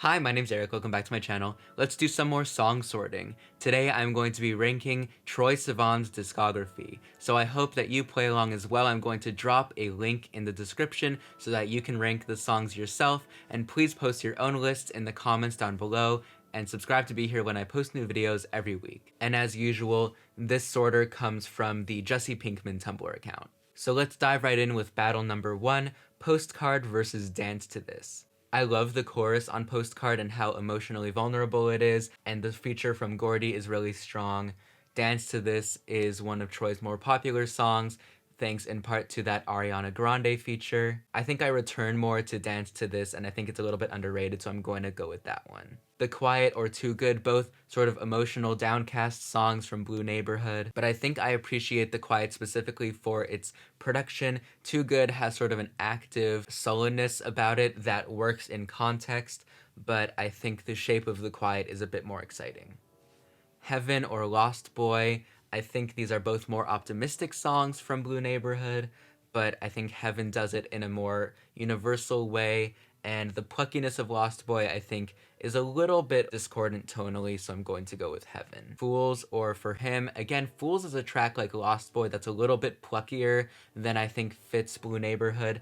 Hi, my name's Eric. Welcome back to my channel. Let's do some more song sorting. Today I'm going to be ranking Troye Sivan's discography. So I hope that you play along as well. I'm going to drop a link in the description so that you can rank the songs yourself, and please post your own lists in the comments down below and subscribe to be here when I post new videos every week. And as usual, this sorter comes from the Jesse Pinkman Tumblr account. So let's dive right in with battle number 1, Postcard versus Dance to This. I love the chorus on Postcard and how emotionally vulnerable it is, and the feature from Gordy is really strong. Dance to This is one of Troye's more popular songs, thanks in part to that Ariana Grande feature. I think I return more to Dance to This, and I think it's a little bit underrated, so I'm going to go with that one. The Quiet or Too Good, both sort of emotional, downcast songs from Blue Neighborhood, but I think I appreciate The Quiet specifically for its production. Too Good has sort of an active sullenness about it that works in context, but I think The Shape of the Quiet is a bit more exciting. Heaven or Lost Boy, I think these are both more optimistic songs from Blue Neighborhood, but I think Heaven does it in a more universal way, and the pluckiness of Lost Boy, I think, is a little bit discordant tonally, so I'm going to go with Heaven. Fools, or for him, again, Fools is a track like Lost Boy that's a little bit pluckier than I think fits Blue Neighborhood,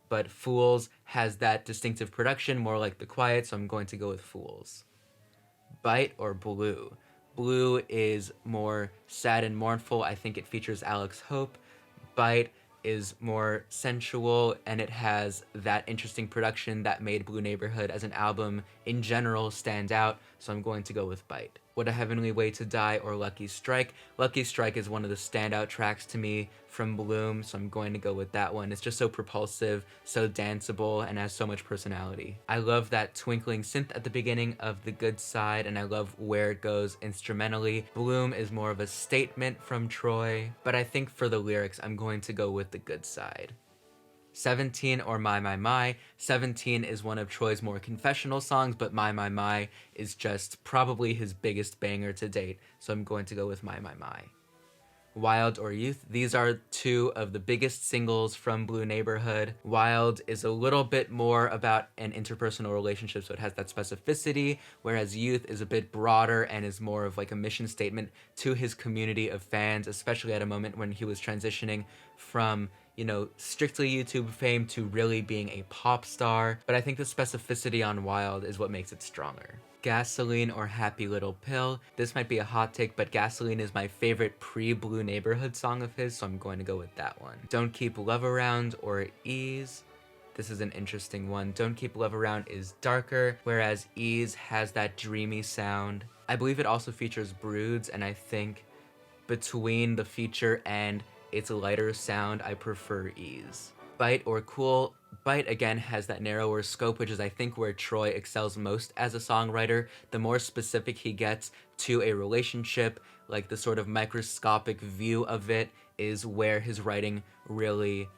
but Fools has that distinctive production, more like The Quiet, so I'm going to go with Fools. Bite or Blue? Blue is more sad and mournful. I think it features Alex Hope. Bite is more sensual, and it has that interesting production that made Blue Neighborhood as an album in general stand out, so I'm going to go with Bite. What a Heavenly Way to Die or Lucky Strike? Lucky Strike is one of the standout tracks to me from Bloom, so I'm going to go with that one. It's just so propulsive, so danceable, and has so much personality. I love that twinkling synth at the beginning of The Good Side, and I love where it goes instrumentally. Bloom is more of a statement from Troye, but I think for the lyrics, I'm going to go with The Good Side. 17 or My. 17 is one of Troye's more confessional songs, but My is just probably his biggest banger to date, so I'm going to go with My. Wild or Youth, these are two of the biggest singles from Blue Neighborhood. Wild is a little bit more about an interpersonal relationship, so it has that specificity, whereas Youth is a bit broader and is more of like a mission statement to his community of fans, especially at a moment when he was transitioning from, you know, strictly YouTube fame to really being a pop star. But I think the specificity on Wild is what makes it stronger. Gasoline or Happy Little Pill. This might be a hot take, but Gasoline is my favorite pre-Blue Neighborhood song of his, so I'm going to go with that one. Don't Keep Love Around or Ease. This is an interesting one. Don't Keep Love Around is darker, whereas Ease has that dreamy sound. I believe it also features Broods, and I think between the feature and its lighter sound, I prefer Ease. Bite or Cool. Bite again has that narrower scope, which is I think where Troye excels most as a songwriter. The more specific he gets to a relationship, like the sort of microscopic view of it, is where his writing really,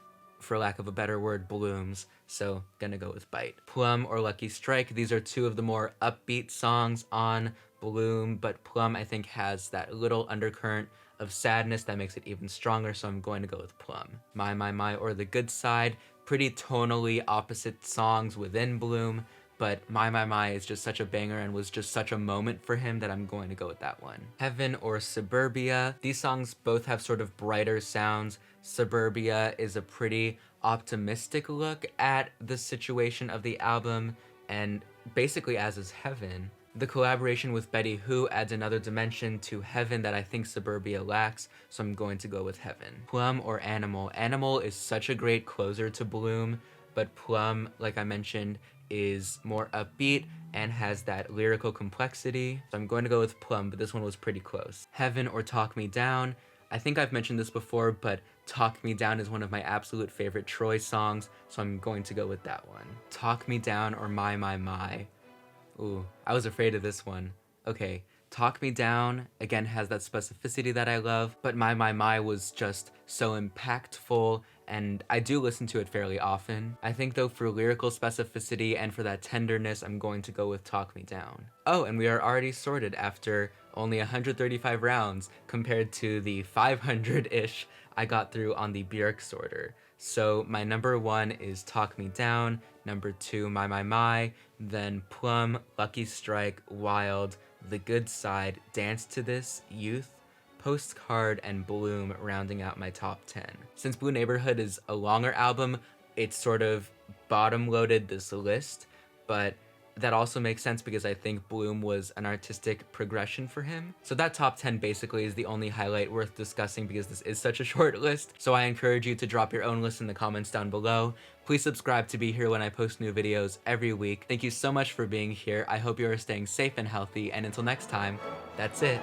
for lack of a better word, blooms. So gonna go with Bite. Plum or Lucky Strike, these are two of the more upbeat songs on Bloom, but Plum I think has that little undercurrent of sadness that makes it even stronger, so I'm going to go with Plum. My or The Good Side, pretty tonally opposite songs within Bloom, but My is just such a banger and was just such a moment for him that I'm going to go with that one. Heaven or Suburbia, these songs both have sort of brighter sounds. Suburbia is a pretty optimistic look at the situation of the album, and basically as is Heaven. The collaboration with Betty Who adds another dimension to Heaven that I think Suburbia lacks, so I'm going to go with Heaven. Plum or Animal. Animal is such a great closer to Bloom, but Plum, like I mentioned, is more upbeat and has that lyrical complexity, so I'm going to go with Plum, but this one was pretty close. Heaven or Talk Me Down. I think I've mentioned this before, but Talk Me Down is one of my absolute favorite Troye songs, so I'm going to go with that one. Talk Me Down or My. Ooh, I was afraid of this one. Okay, Talk Me Down, again, has that specificity that I love, but My was just so impactful, and I do listen to it fairly often. I think, though, for lyrical specificity and for that tenderness, I'm going to go with Talk Me Down. Oh, and we are already sorted after only 135 rounds compared to the 500-ish I got through on the Björk sorter. So my number 1 is Talk Me Down, Number 2, My, then Plum, Lucky Strike, Wild, The Good Side, Dance to This, Youth, Postcard, and Bloom rounding out my top 10. Since Blue Neighborhood is a longer album, it's sort of bottom loaded this list, but that also makes sense because I think Bloom was an artistic progression for him. So that top 10 basically is the only highlight worth discussing because this is such a short list. So I encourage you to drop your own list in the comments down below. Please subscribe to be here when I post new videos every week. Thank you so much for being here. I hope you are staying safe and healthy, and until next time, that's it.